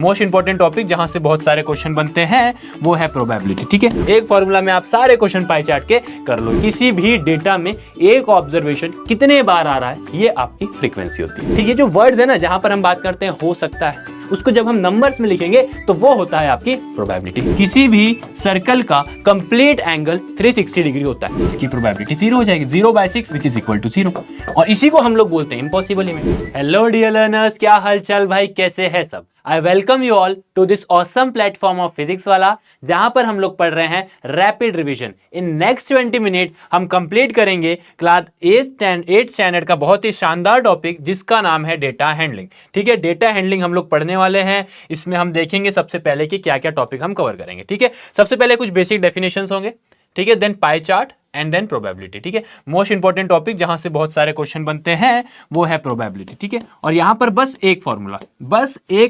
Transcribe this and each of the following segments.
Most important topic जहां से बहुत सारे क्वेश्चन बनते हैं वो है प्रोबेबिलिटी। ठीक है, एक फॉर्मूला में आप सारे क्वेश्चन पाई चार्ट के कर लो। किसी भी डेटा में एक ऑब्जर्वेशन कितने बार आ रहा है ये आपकी फ्रीक्वेंसी होती है। ठीक है, जो वर्ड्स है ना जहां पर हम बात करते हैं हो सकता है, उसको जब हम नंबर्स में लिखेंगे तो वो होता है आपकी प्रोबेबिलिटी। किसी भी सर्कल का कंप्लीट एंगल 360 डिग्री होता है, इसकी प्रोबेबिलिटी 0 हो जाएगी। 0/6 विच इज इक्वल टू 0, और इसी को हम लोग बोलते हैं impossible limit. Hello dear learners, क्या हालचाल भाई, कैसे है सब? I welcome you all to this awesome platform of Physics Wallah, जहां पर हम लोग पढ़ रहे हैं rapid revision. In next 20 minute हम कंप्लीट करेंगे क्लास 8 स्टैंडर्ड का बहुत ही शानदार टॉपिक जिसका नाम है डेटा हैंडलिंग। ठीक है, डेटा हैंडलिंग हम लोग पढ़ने वाले हैं। इसमें हम देखेंगे सबसे पहले कि क्या क्या टॉपिक हम कवर करेंगे। ठीक है, सबसे पहले कुछ बेसिक डेफिनेशंस होंगे, ठीक है, then pie chart and then probability. ठीक है, मोस्ट इंपॉर्टेंट टॉपिक जहां से बहुत सारे क्वेश्चन बनते हैं वो है प्रोबेबिलिटी। ठीक है, और यहां पर बस एक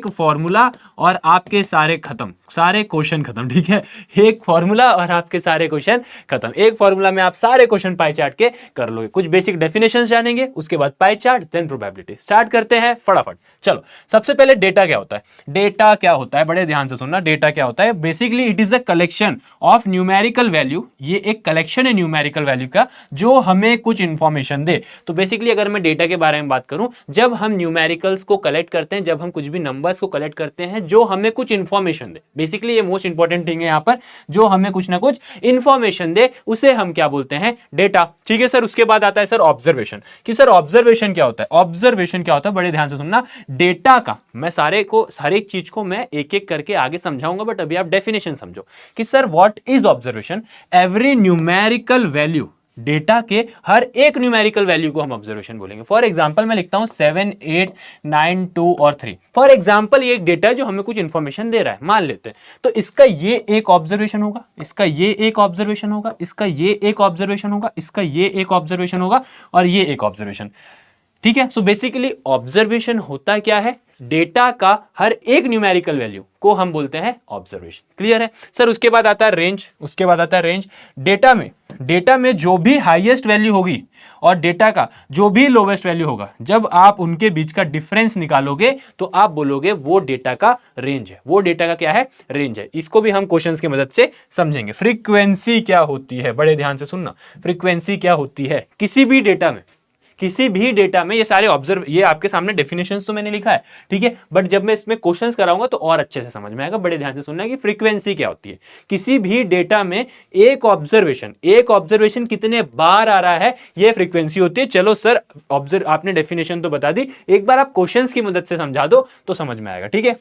फॉर्मूला और आपके सारे खत्म, सारे क्वेश्चन खत्म। ठीक है, एक फॉर्मूला और आपके सारे क्वेश्चन खत्म। एक फॉर्मूला में आप सारे क्वेश्चन पाई चार्ट के कर लोगे। कुछ बेसिक डेफिनेशंस जानेंगे, उसके बाद pie chart, then probability. Start करते हैं फटाफट। चलो, सबसे पहले डेटा क्या होता है? डेटा क्या होता है, बड़े ध्यान से सुनना। डेटा क्या होता है? Basically it is a collection of numerical value. ये एक कलेक्शन है न्यूमेरिकल वैल्यू का जो हमें कुछ इंफॉर्मेशन दे। तो बेसिकली अगर मैं डेटा के बारे में बात करूं, जब हम न्यूमेरिकल्स को कलेक्ट करते हैं, जब हम कुछ भी नंबर्स को कलेक्ट करते हैं जो हमें कुछ इंफॉर्मेशन दे, बेसिकली ये मोस्ट इंपॉर्टेंट थिंग है यहां पर, जो हमें कुछ ना कुछ इंफॉर्मेशन दे, उसे हम क्या बोलते हैं? डेटा। ठीक है सर, उसके बाद आता है सर ऑब्जर्वेशन। कि सर ऑब्जर्वेशन क्या होता है? ऑब्जर्वेशन क्या होता है, बड़े ध्यान से सुनना। डेटा का मैं हर एक चीज को मैं एक एक करके आगे समझाऊंगा, बट अभी आप डेफिनेशन समझो कि sir what is observation. Every numerical value, data के हर एक न्यूमेरिकल वैल्यू को हम ऑब्जर्वेशन बोलेंगे। फॉर एग्जांपल मैं लिखता हूं 7, 8, 9, 2 और 3। फॉर एग्जांपल ये एक डेटा है जो हमें कुछ इंफॉर्मेशन दे रहा है, मान लेते हैं। तो इसका ये एक ऑब्जर्वेशन होगा, इसका ये एक ऑब्जर्वेशन होगा, इसका ये एक ऑब्जर्वेशन होगा, इसका ये एक ऑब्जर्वेशन होगा, और ये एक ऑब्जर्वेशन। ठीक है, सो बेसिकली ऑब्जर्वेशन होता क्या है? डेटा का हर एक न्यूमेरिकल वैल्यू को हम बोलते हैं ऑब्जर्वेशन। क्लियर है सर? उसके बाद आता है रेंज। डेटा में जो भी हाईएस्ट वैल्यू होगी और डेटा का जो भी लोवेस्ट वैल्यू होगा, जब आप उनके बीच का डिफरेंस निकालोगे तो आप बोलोगे वो डेटा का रेंज है। वो डेटा का क्या है? रेंज है। इसको भी हम क्वेश्चंस की मदद से समझेंगे। फ्रीक्वेंसी क्या होती है, बड़े ध्यान से सुनना। फ्रीक्वेंसी क्या होती है किसी भी डेटा में, ये सारे ये आपके सामने डेफिनेशंस तो मैंने लिखा है, ठीक है, बट जब मैं इसमें क्वेश्चंस कराऊंगा तो और अच्छे से समझ में आएगा। बड़े ध्यान से सुनना कि फ्रीक्वेंसी क्या होती है। किसी भी डेटा में एक ऑब्जर्वेशन कितने बार आ रहा है, ये फ्रीक्वेंसी होती है। चलो सर, आपने डेफिनेशन तो बता दी, एक बार आप क्वेश्चंस की मदद से समझा दो तो समझ में आएगा। ठीक है,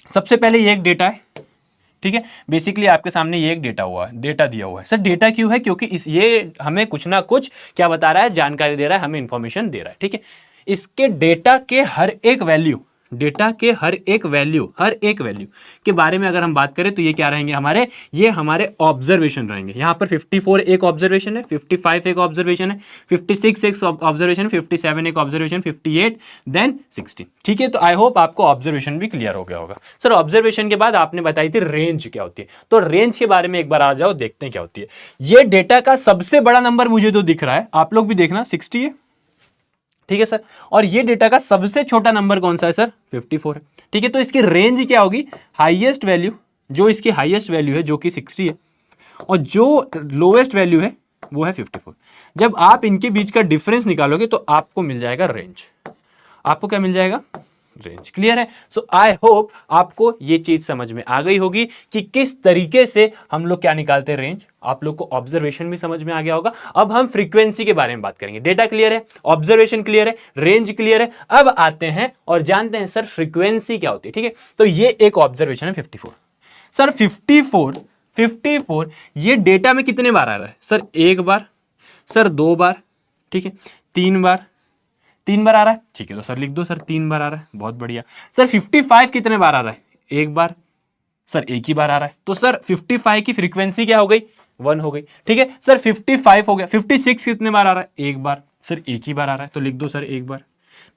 सबसे पहले ये एक डेटा है। ठीक है, बेसिकली आपके सामने ये एक डेटा दिया हुआ है। सर डेटा क्यों है? क्योंकि ये हमें कुछ ना कुछ क्या बता रहा है? जानकारी दे रहा है, हमें इंफॉर्मेशन दे रहा है। ठीक है, इसके डेटा के हर एक वैल्यू के बारे में अगर हम बात करें तो ये क्या रहेंगे हमारे ऑब्जर्वेशन रहेंगे। यहां पर 54 एक ऑब्जर्वेशन है, 55 एक ऑब्जर्वेशन है, 56 एक ऑब्जर्वेशन, 57 एक ऑब्जर्वेशन, 58 देन 60। ठीक है, तो आई होप आपको ऑब्जर्वेशन भी क्लियर हो गया होगा। सर ऑब्जर्वेशन के बाद आपने बताई थी रेंज क्या होती है, तो रेंज के बारे में एक बार आ जाओ, देखते हैं क्या होती है। ये डेटा का सबसे बड़ा नंबर मुझे जो दिख रहा है, आप लोग भी देखना, 60 है। ठीक है सर, और ये डेटा का सबसे छोटा नंबर कौन सा है सर? 54 है। ठीक है, तो इसकी रेंज क्या होगी? हाईएस्ट वैल्यू, जो इसकी हाईएस्ट वैल्यू है जो कि 60 है, और जो लोएस्ट वैल्यू है वो है 54। जब आप इनके बीच का डिफरेंस निकालोगे तो आपको मिल जाएगा रेंज। आपको क्या मिल जाएगा? रेंज। क्लियर है? सो आई होप आपको ये चीज समझ में आ गई होगी कि किस तरीके से हम लोग क्या निकालते हैं, रेंज। आप लोग को ऑब्जर्वेशन भी समझ में आ गया होगा। अब हम फ्रीक्वेंसी के बारे में बात करेंगे। डेटा क्लियर है, ऑब्जर्वेशन क्लियर है, रेंज क्लियर है। अब आते हैं और जानते हैं सर फ्रीक्वेंसी क्या होती है। ठीक है, तो ये एक ऑब्जर्वेशन है 54। सर 54 ये डेटा में कितने बार आ रहा है? सर एक बार, सर दो बार, ठीक है, तीन बार आ रहा है। ठीक है, तो सर लिख दो सर 3 बार आ रहा है, बहुत बढ़िया। सर 55 कितने बार आ रहा है? एक बार, सर एक ही बार आ रहा है। तो सर 55 की फ्रीक्वेंसी क्या हो गई? 1 हो गई। ठीक है सर, 55 हो गया। 56 कितने बार आ रहा है? एक बार, सर एक ही बार आ रहा है, तो लिख दो सर एक बार।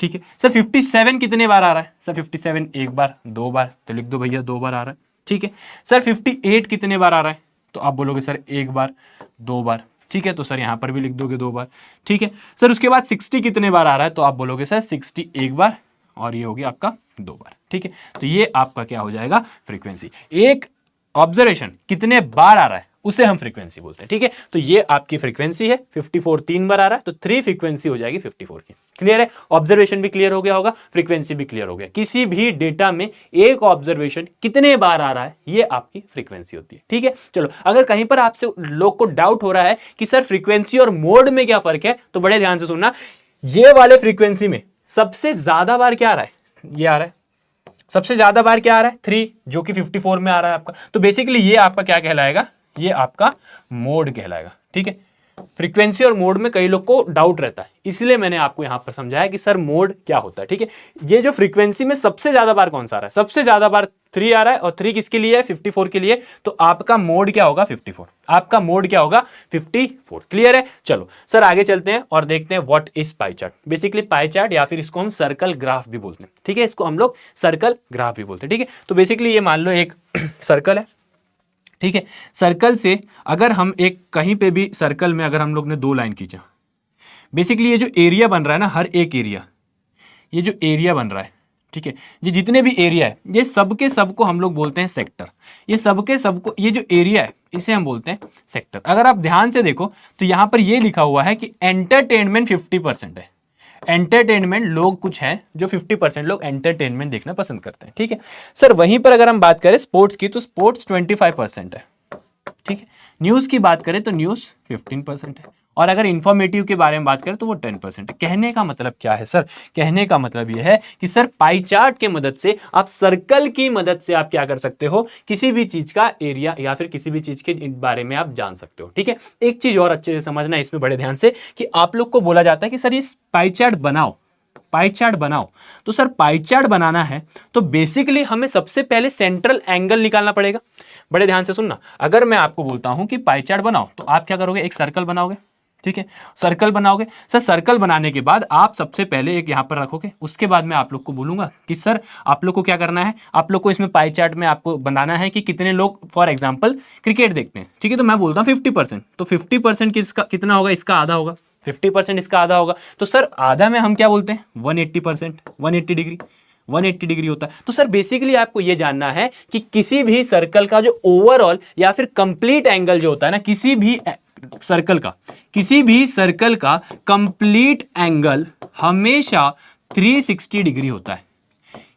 ठीक है सर, 57 कितने बार आ रहा है? सर 57 एक बार, दो बार, तो लिख दो भैया 2 बार आ रहा है। ठीक है सर, 58 कितने बार आ रहा है? तो आप बोलोगे सर एक बार, दो बार। ठीक है, तो सर यहां पर भी लिख दोगे 2 बार। ठीक है सर, उसके बाद 60 कितने बार आ रहा है? तो आप बोलोगे सर 60 एक बार और ये हो गया आपका 2 बार, ठीक है। तो ये आपका क्या हो जाएगा, फ्रीक्वेंसी। एक ऑब्जर्वेशन कितने बार आ रहा है उसे हम फ्रीक्वेंसी बोलते हैं, ठीक है। तो ये आपकी फ्रीक्वेंसी है, 54 3 बार आ रहा है, तो 3 फ्रीक्वेंसी हो जाएगी 54 की। क्लियर है, ऑब्जर्वेशन भी क्लियर हो गया होगा, फ्रीक्वेंसी भी क्लियर हो गया। किसी भी डेटा में एक ऑब्जर्वेशन कितने बार आ रहा है, ये आपकी फ्रीक्वेंसी होती है, ठीक है। चलो, अगर कहीं पर आपसे लोग को डाउट हो रहा है कि सर फ्रीक्वेंसी और मोड में क्या फर्क है, तो बड़े ध्यान से सुनना। ये वाले फ्रीक्वेंसी में सबसे ज्यादा बार क्या आ रहा है, ये आ रहा है, सबसे ज्यादा बार क्या आ रहा है 3, जो कि 54 में आ रहा है आपका। तो बेसिकली ये आपका क्या कहलाएगा, ये आपका मोड कहलाएगा, ठीक है। फ्रीक्वेंसी और मोड में कई लोग को डाउट रहता है, इसलिए मैंने आपको यहां पर समझाया कि सर मोड क्या होता है, ठीक है। ये जो फ्रीक्वेंसी में सबसे ज्यादा बार कौन सा आ रहा है, सबसे ज्यादा बार 3 आ रहा है, और 3 किसके लिए है, 54 के लिए। तो आपका मोड क्या होगा, 54। आपका मोड क्या होगा, 54। क्लियर है। चलो सर आगे चलते हैं और देखते हैं what is pie chart. Basically pie chart, या फिर इसको हम सर्कल ग्राफ भी बोलते हैं, ठीक है। इसको हम लोग सर्कल ग्राफ भी बोलते हैं, ठीक है। तो बेसिकली ये मान लो एक सर्कल है, ठीक है। सर्कल से अगर हम एक कहीं पे भी सर्कल में अगर हम लोग ने 2 लाइन खींचा, बेसिकली ये जो एरिया बन रहा है ना, हर एक एरिया, ये जो एरिया बन रहा है, ठीक है, ये जितने भी एरिया है, ये सबके सबको हम लोग बोलते हैं सेक्टर। ये सबके सबको, ये जो एरिया है इसे हम बोलते हैं सेक्टर। अगर आप ध्यान से देखो तो यहां पर ये लिखा हुआ है कि एंटरटेनमेंट 50% है। एंटरटेनमेंट लोग कुछ है जो 50% लोग एंटरटेनमेंट देखना पसंद करते हैं, ठीक है। सर वहीं पर अगर हम बात करें स्पोर्ट्स की, तो स्पोर्ट्स 25% है, ठीक है। न्यूज की बात करें तो न्यूज 15% है, और अगर इंफॉर्मेटिव के बारे में बात करें तो वो 10% है। कहने का मतलब क्या है सर, कहने का मतलब यह है कि सर पाई चार्ट के मदद से, आप सर्कल की मदद से आप क्या कर सकते हो, किसी भी चीज का एरिया या फिर किसी भी चीज के बारे में आप जान सकते हो, ठीक है। एक चीज और अच्छे से समझना है इसमें बड़े ध्यान से, कि आप लोग को बोला जाता है कि सर ये पाई चार्ट बनाओ, पाई चार्ट बनाओ। तो सर पाई चार्ट बनाना है तो बेसिकली हमें सबसे पहले सेंट्रल एंगल निकालना पड़ेगा। बड़े ध्यान से सुनना, अगर मैं आपको बोलता हूं कि पाई चार्ट बनाओ, तो आप क्या करोगे, एक सर्कल बनाओगे, ठीक है। सर्कल बनाओगे सर, सर्कल बनाने के बाद आप सबसे पहले एक यहां पर रखोगे। उसके बाद मैं आप लोग को बोलूंगा कि सर आप लोग को क्या करना है, आप लोग को इसमें पाई चार्ट में आपको बनाना है कि कितने लोग फॉर एग्जाम्पल क्रिकेट देखते हैं, ठीक है। तो मैं बोलता हूं 50%, तो 50% किसका कितना होगा, इसका आधा होगा, 50% इसका आधा होगा। तो सर आधा में हम क्या बोलते हैं, 180%, 180 डिग्री, 180 डिग्री होता है। तो सर बेसिकली आपको यह जानना है कि किसी भी सर्कल का जो ओवरऑल या फिर कंप्लीट एंगल जो होता है ना, किसी भी सर्कल का कंप्लीट एंगल हमेशा 360 डिग्री होता है।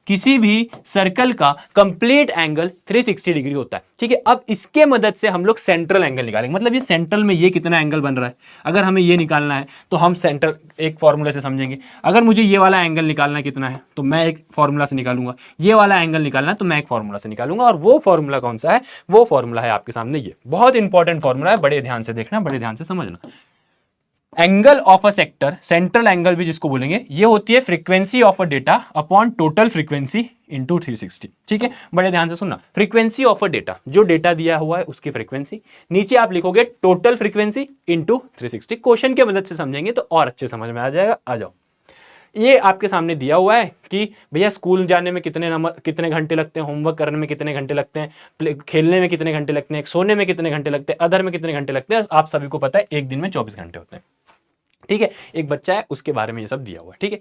किसी भी सर्कल का कंप्लीट एंगल 360 डिग्री होता है, ठीक है। अब इसके मदद से हम लोग सेंट्रल एंगल निकालेंगे, मतलब ये सेंट्रल में ये कितना एंगल बन रहा है, अगर हमें ये निकालना है तो हम सेंट्रल एक फॉर्मूला से समझेंगे। अगर मुझे ये वाला एंगल निकालना है कितना है, तो मैं एक फॉर्मूला से निकालूंगा। ये वाला एंगल निकालना है तो मैं एक फॉर्मूला से निकालूंगा, और वो फॉर्मूला कौन सा है, वो फॉर्मूला है आपके सामने, ये बहुत इंपॉर्टेंट फॉर्मूला है, बड़े ध्यान से देखना, बड़े ध्यान से समझना। Angle of a sector, central angle भी जिसको बोलेंगे, ये होती है frequency of a data upon total frequency into 360, ठीक है। बड़े ध्यान से सुनना, फ्रीक्वेंसी ऑफ अ डेटा, जो डेटा दिया हुआ है उसकी फ्रीक्वेंसी, नीचे आप लिखोगे टोटल फ्रीक्वेंसी इनटू 360। क्वेश्चन की मदद से समझेंगे तो और अच्छे समझ में आ जाएगा। आ जाओ, ये आपके सामने दिया हुआ है कि भैया स्कूल जाने में कितने घंटे लगते हैं, होमवर्क करने में कितने घंटे लगते हैं, खेलने में कितने घंटे लगते हैं, सोने में कितने घंटे लगते हैं, अदर में कितने घंटे लगते हैं। आप सभी को पता है एक दिन में 24 घंटे होते हैं, ठीक है। एक बच्चा है उसके बारे में ये सब दिया हुआ है, ठीक है।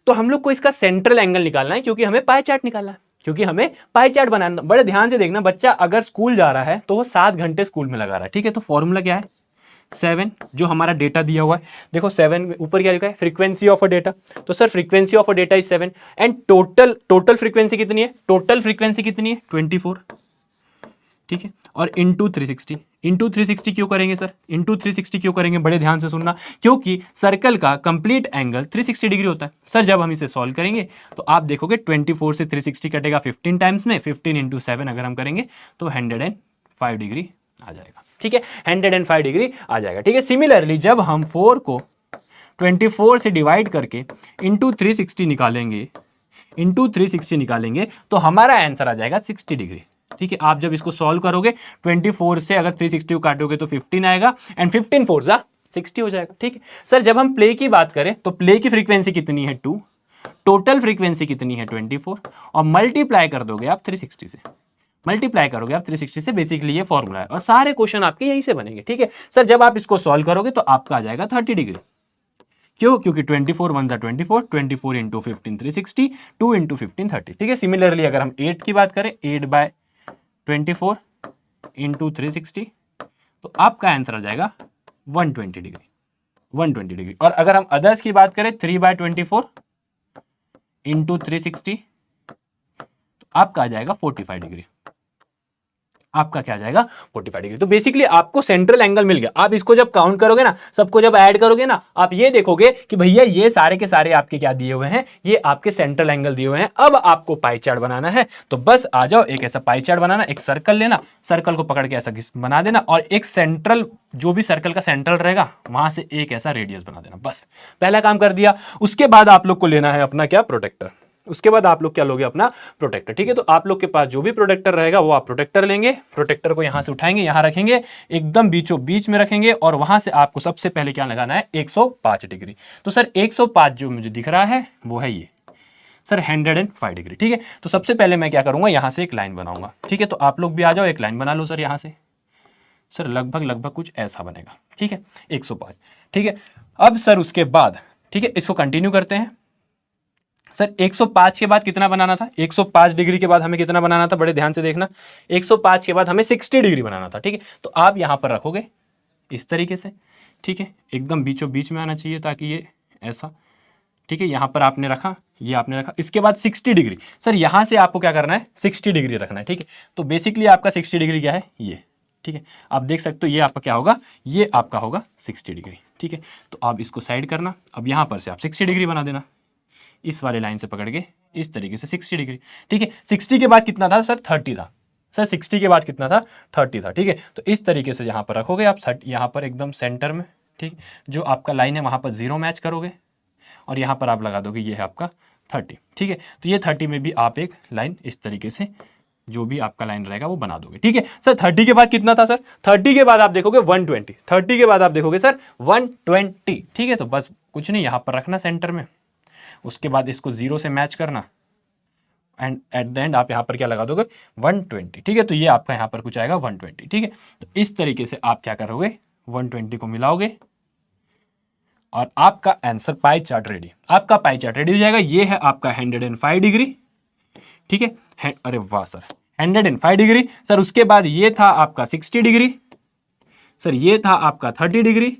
तो हम लोग को इसका सेंट्रल एंगल निकालना है, क्योंकि हमें पाई चार्ट निकालना है, क्योंकि हमें पाई चार्ट बनाना। बड़े ध्यान से देखना, बच्चा अगर स्कूल जा रहा है तो वो 7 घंटे स्कूल में लगा रहा है, ठीक है। तो फॉर्मूला क्या है, 7, जो हमारा डेटा दिया हुआ है, देखो 7 ऊपर क्या लिखा है, फ्रीक्वेंसी ऑफ अ डेटा। तो sir frequency of a data is 7, and total frequency कितनी है, टोटल फ्रीक्वेंसी कितनी है 24, ठीक है। और इंटू 360, इंटू 360 क्यों करेंगे सर, इंटू 360 क्यों करेंगे, बड़े ध्यान से सुनना, क्योंकि सर्कल का कंप्लीट एंगल 360 डिग्री होता है। सर जब हम इसे सॉल्व करेंगे तो आप देखोगे 24 से 360 कटेगा 15 टाइम्स में, 15 इंटू 7 अगर हम करेंगे तो 105 डिग्री आ जाएगा, ठीक है। 105 डिग्री आ जाएगा, ठीक है। सिमिलरली जब हम 4 को 24 से डिवाइड करके इंटू 360 निकालेंगे, इंटू 360 निकालेंगे तो हमारा आंसर आ जाएगा 60 डिग्री, ठीक है। आप जब इसको सॉल्व करोगे 24 से अगर 360 को काटोगे तो 15 आएगा, एंड 15 4 जा 60 हो जाएगा, ठीक है। सर जब हम प्ले की बात करें तो प्ले की फ्रीक्वेंसी कितनी है 2, टोटल फ्रीक्वेंसी कितनी है 24, और मल्टीप्लाई कर दोगे आप 360 से, मल्टीप्लाई करोगे आप 360 से, बेसिकली ये फॉर्मूला है, और सारे क्वेश्चन आपके यहीं से बनेंगे, ठीक है। सर जब आप इसको सॉल्व करोगे तो आपका आ जाएगा 30 डिग्री, क्यों? क्योंकि 24 1 24, 24 इंटू 15 360, 2 इंटू 15 30। ठीक है, सिमिलरली अगर हम 8 की बात करें, 8/24 इंटू 360, तो आपका आंसर आ जाएगा 120 डिग्री, 120 डिग्री। और अगर हम अदर्स की बात करें, 3/24 इंटू 360, तो आपका आ जाएगा 45 डिग्री, आपका क्या आ जाएगा 45 डिग्री। तो बेसिकली आपको सेंट्रल एंगल मिल गया। आप इसको जब काउंट करोगे ना, सबको जब ऐड करोगे ना, आप ये देखोगे कि भैया ये सारे के सारे आपके क्या दिए हुए हैं, ये आपके सेंट्रल एंगल दिए हुए हैं। अब आपको पाई चार्ट बनाना है, तो बस आ जाओ, एक ऐसा पाई चार्ट बनाना, एक सर्कल लेना, सर्कल को पकड़ के ऐसा बना देना, और एक सेंट्रल, जो भी सर्कल का सेंट्रल रहेगा वहां से एक ऐसा रेडियस बना देना। बस पहला काम कर दिया। उसके बाद आप लोग को लेना है अपना क्या, प्रोटेक्टर। उसके बाद आप लोग क्या लोगे, अपना प्रोटेक्टर। ठीक है, तो आप लोग के पास जो भी प्रोटेक्टर रहेगा वो आप प्रोटेक्टर लेंगे, प्रोटेक्टर को यहां से उठाएंगे, यहां रखेंगे, एकदम बीचों बीच में रखेंगे, और वहां से आपको सबसे पहले क्या लगाना है, 105 डिग्री। तो सर 105 जो मुझे दिख रहा है वो है ये सर 105 डिग्री। ठीक है, तो सबसे पहले मैं क्या करूंगा, यहां से एक लाइन बनाऊंगा। ठीक है, तो आप लोग भी आ जाओ, एक लाइन बना लो सर यहां से। सर लगभग कुछ ऐसा बनेगा। ठीक है, 105। ठीक है, अब सर उसके बाद, ठीक है, इसको कंटिन्यू करते हैं। सर 105 के बाद कितना बनाना था, 105 डिग्री के बाद हमें कितना बनाना था, बड़े ध्यान से देखना। 105 के बाद हमें 60 डिग्री बनाना था। ठीक है, तो आप यहां पर रखोगे इस तरीके से। ठीक है, एकदम बीचों बीच में आना चाहिए, ताकि ये ऐसा, ठीक है, यहां पर आपने रखा, ये आपने रखा। इसके बाद 60 डिग्री, सर यहां से आपको क्या करना है, 60 डिग्री रखना है। ठीक है, तो बेसिकली आपका 60 डिग्री क्या है, ये। ठीक है, आप देख सकते हो ये आपका क्या होगा, ये आपका होगा 60 डिग्री। ठीक है, तो आप इसको साइड करना, अब यहां पर से आप 60 डिग्री बना देना, इस वाले लाइन से पकड़ के इस तरीके से 60 डिग्री। ठीक है, 60 के बाद कितना था सर, 30 था। सर 60 के बाद कितना था, 30 था। ठीक है, तो इस तरीके से यहाँ पर रखोगे आप, यहाँ पर एकदम सेंटर में। ठीक, जो आपका लाइन है वहाँ पर 0 मैच करोगे, और यहाँ पर आप लगा दोगे ये है आपका 30। ठीक है, तो ये 30 में भी आप एक लाइन इस तरीके से, जो भी आपका लाइन रहेगा वो बना दोगे। ठीक है, सर 30 के बाद कितना था सर, 30 के बाद आप देखोगे 120, 30 के बाद आप देखोगे सर 120। ठीक है, तो बस कुछ नहीं, यहाँ पर रखना सेंटर में, उसके बाद इसको 0 से मैच करना, एंड एट द एंड आप यहाँ पर क्या लगा दोगे, 120। ठीक है, तो ये आपका यहाँ पर कुछ आएगा 120। ठीक है, तो इस तरीके से आप क्या करोगे, 120 को मिलाओगे, और आपका आंसर पाई चार्ट रेडी, आपका पाई चार्ट रेडी हो जाएगा। ये है आपका 105 डिग्री। ठीक है, अरे वाह सर 105 डिग्री। सर उसके बाद ये था आपका 60 डिग्री, सर ये था आपका 30 डिग्री,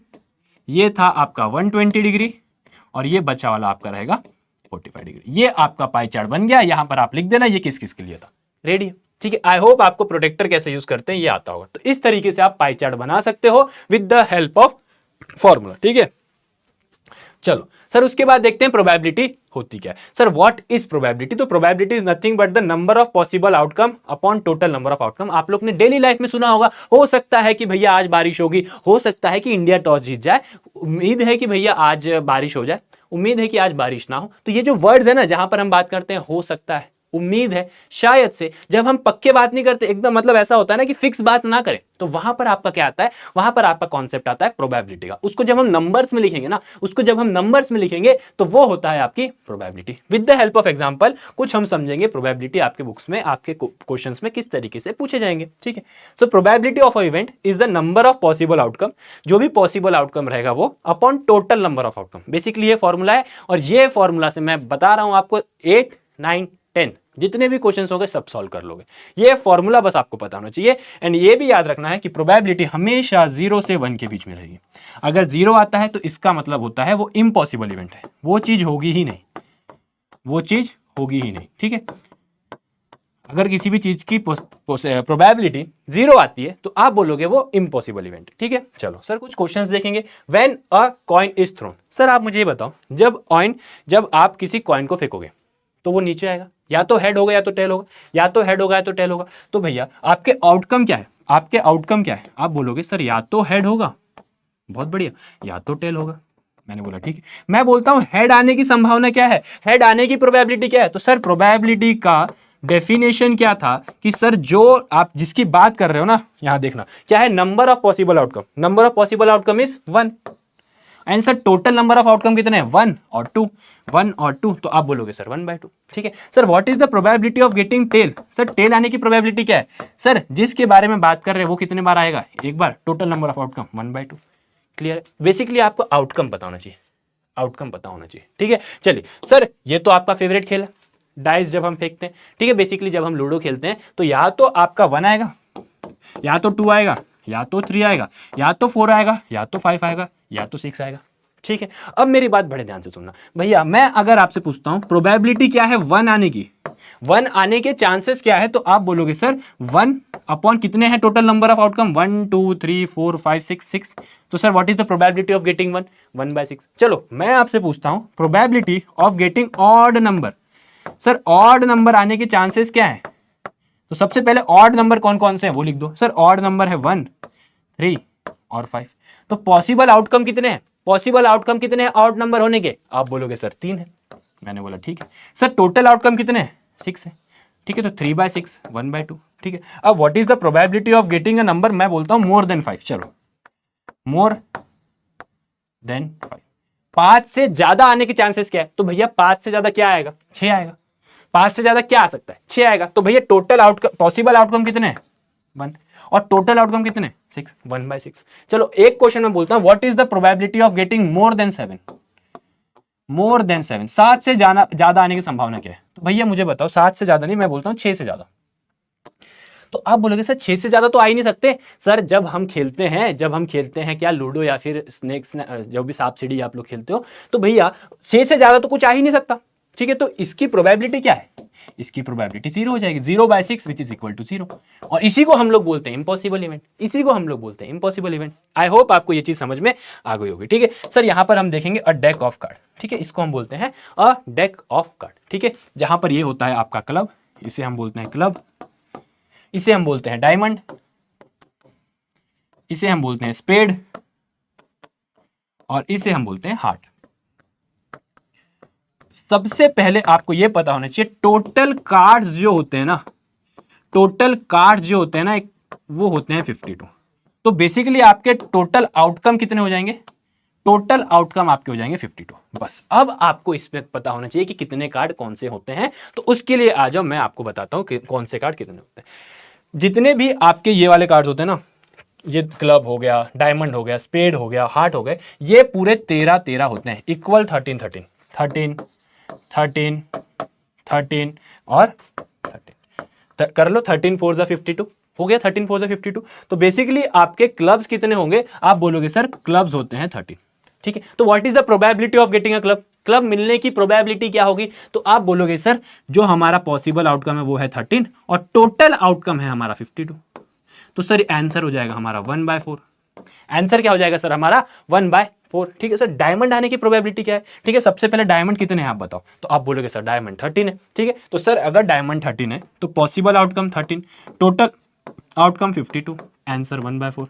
ये था आपका 120 डिग्री, और ये बचा वाला आपका रहेगा 45 डिग्री। ये आपका पाई चार्ट बन गया। यहां पर आप लिख देना ये किस किस के लिए था, रेडी। ठीक है, आई होप आपको प्रोटेक्टर कैसे यूज करते हैं ये आता होगा। तो इस तरीके से आप पाई चार्ट बना सकते हो with the help of formula. ठीक है, चलो सर उसके बाद देखते हैं प्रोबेबिलिटी होती क्या है। सर व्हाट इज प्रोबेबिलिटी, तो probability is nothing but the number of possible outcome upon total number of outcome. आप लोग ने डेली लाइफ में सुना होगा, हो सकता है कि भैया आज बारिश होगी, हो सकता है कि इंडिया टॉस जीत जाए, उम्मीद है कि भैया आज बारिश हो जाए, उम्मीद है कि आज बारिश ना हो। तो ये जो वर्ड्स है ना, जहां पर हम बात करते हैं हो सकता है, उम्मीद है, शायद से, जब हम पक्के बात नहीं करते, एकदम मतलब ऐसा होता है ना कि फिक्स बात ना करें, तो वहां पर आपका क्या आता है, वहां पर आपका कॉन्सेप्ट आता है प्रोबेबिलिटी का। उसको जब हम नंबर्स में लिखेंगे ना, उसको जब हम नंबर्स में लिखेंगे तो वो होता है आपकी probability. With the help of example कुछ हम समझेंगे प्रोबेबिलिटी आपके बुक्स में, आपके क्वेश्चंस में किस तरीके से पूछे जाएंगे। ठीक है, so probability of a event is the number of possible outcome, जो भी पॉसिबल आउटकम रहेगा वो upon total number of outcome. Basically ये फॉर्मूला है, और ये फॉर्मूला से मैं बता रहा हूं आपको 8 9 10 जितने भी क्वेश्चंस होंगे सब सॉल्व कर लोगे। ये फॉर्मूला बस आपको पता होना चाहिए। एंड ये भी याद रखना है कि प्रोबेबिलिटी हमेशा 0 से 1 के बीच में रहेगी। अगर 0 आता है तो इसका मतलब होता है वो इम्पॉसिबल इवेंट है, वो चीज होगी ही नहीं, वो चीज होगी ही नहीं। ठीक है, अगर किसी भी चीज की प्रोबेबिलिटी 0 आती है तो आप बोलोगे वो इम्पॉसिबल इवेंट। ठीक है, चलो सर कुछ क्वेश्चंस देखेंगे। When a coin is throne, sir आप मुझे ये बताओ, जब आप किसी कॉइन को फेंकोगे तो वो नीचे आएगा, या तो हेड होगा या तो टेल होगा, या तो हेड होगा या तो टेल होगा। तो भैया आपके आउटकम क्या है, आपके आउटकम क्या है, आप बोलोगे सर या तो हेड होगा, बहुत बढ़िया, या तो टेल होगा। मैंने बोला ठीक है, मैं बोलता हूं हेड आने की संभावना क्या है, हेड आने की प्रोबेबिलिटी क्या है। तो सर प्रोबेबिलिटी का डेफिनेशन क्या था कि सर जो आप जिसकी बात कर रहे हो ना, यहां देखना क्या है, number of possible outcome, number of possible outcome is 1, and sir total number of outcome कितने हैं, 1 और 2, 1 और 2, तो आप बोलोगे सर 1/2। ठीक है, sir what is the probability of getting tail, sir tail आने की प्रोबेबिलिटी क्या है, सर जिसके बारे में बात कर रहे हैं वो कितने बार आएगा, एक बार, total number of outcome 1/2। Clear है, बेसिकली आपको आउटकम पता होना चाहिए, आउटकम पता होना चाहिए, ठीक है। चलिए सर, ये तो आपका फेवरेट खेल है, डाइस जब हम फेंकते हैं, ठीक है। बेसिकली जब हम लूडो खेलते हैं तो या तो आपका 1 आएगा, या तो 2 आएगा, या तो 3 आएगा, या तो 4 आएगा, या तो 5 आएगा, या तो 6 आएगा, ठीक है। अब मेरी बात बड़े ध्यान से सुनना भैया, मैं अगर आपसे पूछता हूं प्रोबेबिलिटी क्या है 1 आने की, 1 आने के चांसेस क्या है, तो आप बोलोगे सर 1 अपॉन कितने हैं टोटल नंबर ऑफ आउटकम, 1 2 3 4 5 6, तो sir what is the probability of getting 1, 1/6। चलो मैं आपसे पूछता हूं probability of getting odd number, sir odd number आने के चांसेस क्या है, तो सबसे पहले ऑड नंबर कौन कौन से हैं वो लिख दो। सर ऑड नंबर है 1 3 और 5, तो पॉसिबल आउटकम कितने हैं, पॉसिबल आउटकम कितने हैं ऑड नंबर होने के, आप बोलोगे सर 3 है, मैंने बोला ठीक है। सर टोटल आउटकम कितने हैं, 6 है, ठीक है, तो 3/6 1/2, ठीक है। अब what is the probability of getting a number, मैं बोलता हूं मोर देन 5, चलो मोर देन 5, 5 से ज्यादा आने के चांसेस क्या है, तो भैया 5 से ज्यादा क्या आएगा, 6 आएगा, 5 से ज्यादा क्या आ सकता है, 6 आएगा, तो भैया टोटल आउटकम, पॉसिबल आउटकम कितने हैं 1, और टोटल आउटकम कितने 6, 1/6। चलो एक क्वेश्चन में बोलता हूं what is the probability of getting more than 7, more than 7, 7 से ज्यादा आने की संभावना क्या है, तो भैया मुझे बताओ, 7 से ज्यादा नहीं, मैं बोलता हूं 6 से ज्यादा, तो आप बोलोगे सर 6 से ज्यादा तो आ ही नहीं सकते। सर जब हम खेलते हैं क्या लूडो या फिर स्नेक्स, जो भी सांप सीढ़ी आप लोग खेलते हो, तो भैया 6 से ज्यादा तो कुछ आ ही नहीं सकता, ठीक है। तो इसकी प्रोबेबिलिटी क्या है, इसकी प्रोबेबिलिटी 0 हो जाएगी, 0/6 विच इज इक्वल टू 0, और इसी को हम लोग बोलते हैं इम्पॉसिबल इवेंट, इसी को हम लोग बोलते हैं इम्पॉसिबल इवेंट। आई होप आपको ये चीज समझ में आ गई होगी, ठीक है। सर यहाँ पर हम देखेंगे अ डेक ऑफ कार्ड, ठीक है, इसको हम बोलते हैं अ डेक ऑफ कार्ड, ठीक है, जहां पर ये होता है आपका क्लब, इसे हम बोलते हैं क्लब, इसे हम बोलते हैं डायमंड, इसे हम बोलते हैं स्पेड, और इसे हम बोलते हैं हार्ट। सबसे पहले आपको यह पता होना चाहिए टोटल कार्ड्स जो होते हैं ना, टोटल कार्ड्स जो होते हैं ना, वो होते हैं 52। तो बेसिकली आपके टोटल आउटकम कितने हो जाएंगे, टोटल आउटकम आपके हो जाएंगे 52। बस अब आपको इसमें पता होना चाहिए कि कितने कार्ड कौन से होते हैं, तो उसके लिए आ जाओ, मैं आपको बताता हूं कि कौन से कार्ड कितने होते हैं। जितने भी आपके ये वाले कार्ड्स होते हैं ना, ये क्लब हो गया, डायमंड हो गया, स्पेड हो गया, हार्ट हो गए, ये पूरे 13 होते हैं, इक्वल 13 13 13 13 13 और 13 कर लो, 13 4 जा 52 हो गया, 13 4 जा 52। तो बेसिकली आपके क्लब्स कितने होंगे, आप बोलोगे सर क्लब्स होते हैं 13, ठीक है। तो what is the probability of getting a club, club मिलने की प्रोबेबिलिटी क्या होगी, तो आप बोलोगे सर जो हमारा पॉसिबल आउटकम है वो है 13 और टोटल आउटकम है हमारा 52, तो सर आंसर हो जाएगा हमारा 1/4। आंसर क्या हो जाएगा सर हमारा 1/4, ठीक है। सर डायमंड आने की प्रोबेबिलिटी क्या है, ठीक है, सबसे पहले डायमंड कितने हैं आप बताओ, तो आप बोलोगे सर डायमंड 13 है, ठीक है। तो सर अगर डायमंड 13 है तो possible outcome 13, total outcome 52, answer 1/4।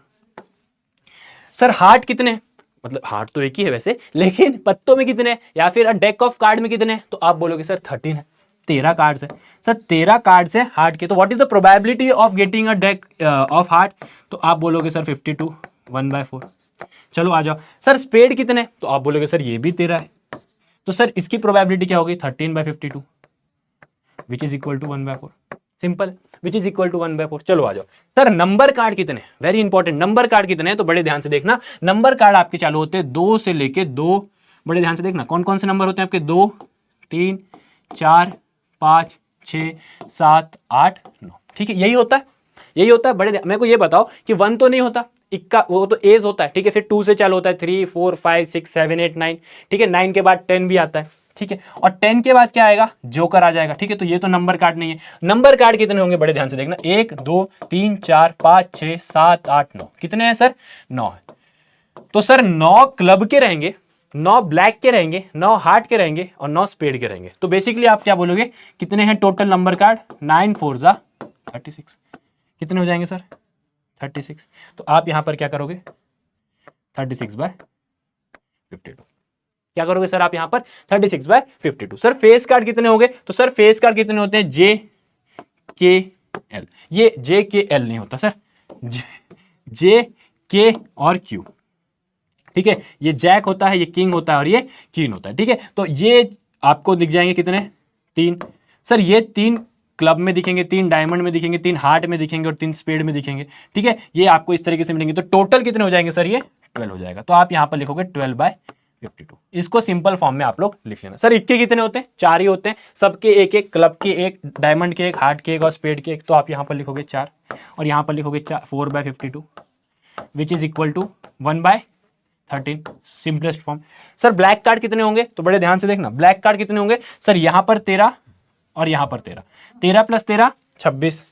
Sir heart कितने हैं, मतलब हार्ट तो एक ही है वैसे, लेकिन पत्तों में कितने हैं, या फिर डेक ऑफ कार्ड में कितने हैं, तो आप बोलोगे सर 13 है, 13 कार्ड्स है। सर 13 कार्ड्स है हार्ट के, तो what is the probability of getting a deck of heart, तो आप बोलोगे सर 52, 1/4। चलो आ जाओ, सर स्पेड कितने, तो आप बोलोगे सर ये भी 13 है, तो सर इसकी प्रोबेबिलिटी क्या होगी 13/52 which is equal to 1/4, simple, which is equal to 1/4। चलो आ जाओ, सर नंबर कार्ड कितने, वेरी इंपॉर्टेंट, नंबर कार्ड कितने हैं, तो बड़े ध्यान से देखना, नंबर कार्ड आपके चालू होते हैं 2 से लेके 2, बड़े ध्यान से देखना कौन कौन से नंबर होते हैं आपके, 2 3 4 5 6 7 8 9, ठीक है, यही होता है, यही होता है। बड़े मेरे को ये बताओ कि 1 तो नहीं होता, इक्का वो तो एज होता है, ठीक है, फिर 2 से चालू होता है, 3 4 5 6 7 8 9, ठीक है, 9 के बाद 10 भी आता है, ठीक है, और 10 के बाद क्या आएगा, जोकर आ जाएगा, ठीक है। तो ये तो नंबर कार्ड नहीं है। नंबर कार्ड कितने होंगे, बड़े ध्यान से देखना, 1 2 3 4 5 6 7 8 9, कितने हैं सर, 9 है। तो सर 9 क्लब के रहेंगे, 9 ब्लैक के रहेंगे, 9 हार्ट के रहेंगे और 9 स्पेड के रहेंगे। तो बेसिकली आप क्या बोलोगे, कितने हैं टोटल नंबर कार्ड, 9 4 जा 36, कितने हो जाएंगे सर 36। तो आप यहां पर क्या करोगे 36/52, क्या करोगे सर आप यहां पर 36/52। सर फेस कार्ड कितने होंगे, तो सर फेस कार्ड कितने होते हैं, JKL, ये JKL नहीं होता सर, JK और Q, ठीक है, ये जैक होता है, ये किंग होता है और ये क्वीन होता है, ठीक है। तो ये आपको दिख जाएंगे कितने, 3, सर ये 3 क्लब में दिखेंगे, 3 डायमंड में दिखेंगे, 3 हार्ट में दिखेंगे और 3 स्पेड में दिखेंगे, ठीक है, ये आपको इस तरीके से मिलेंगे। तो टोटल कितने हो जाएंगे सर, ये 12 हो जाएगा। तो आप यहां पर लिखोगे 12/12, 52। इसको सिंपल फॉर्म में आप लोग लिख लेना। सर इक्के कितने होते हैं? 4 ही होते हैं, सबके एक एक, क्लब के एक, डायमंड के एक, हार्ट के एक और स्पेड के एक। तो आप यहाँ पर लिखोगे 4 और यहाँ पर लिखोगे 4/52 which is equal to 1/13, simplest form. Sir black card कितने होंगे? तो बड़े ध्यान से देखना, ब्लैक कार्ड कितने होंगे? सर यहाँ पर 13 और यहाँ पर 13, 13 + 13 26,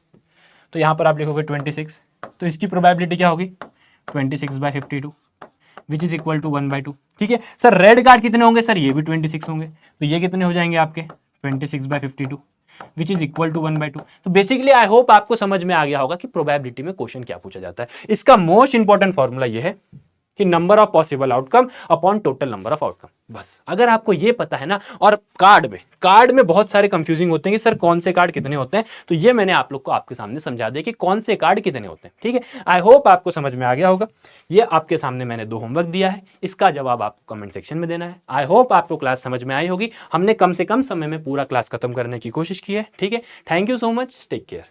तो यहाँ पर आप लिखोगे 26। तो इसकी प्रोबेबिलिटी क्या होगी? 26/52 विच इज इक्वल टू 1/2। ठीक है सर, रेड कार्ड कितने होंगे? सर ये भी 26 होंगे, तो ये कितने हो जाएंगे आपके? 26/52 विच इज इक्वल टू 1/2। तो बेसिकली आई होप आपको समझ में आ गया होगा कि प्रोबेबिलिटी में क्वेश्चन क्या पूछा जाता है। इसका मोस्ट इंपॉर्टेंट फॉर्मूला ये है कि number of possible outcome upon total number of outcome. बस अगर आपको ये पता है ना, और कार्ड में बहुत सारे कंफ्यूजिंग होते हैं कि सर कौन से कार्ड कितने होते हैं, तो ये मैंने आप लोग को आपके सामने समझा दिया कि कौन से कार्ड कितने होते हैं। ठीक है, आई होप आपको समझ में आ गया होगा। ये आपके सामने मैंने 2 होमवर्क दिया है, इसका जवाब आपको कमेंट सेक्शन में देना है। आई होप आपको क्लास समझ में आई होगी। हमने कम से कम समय में पूरा क्लास खत्म करने की कोशिश की है। ठीक है, thank you so much, take care.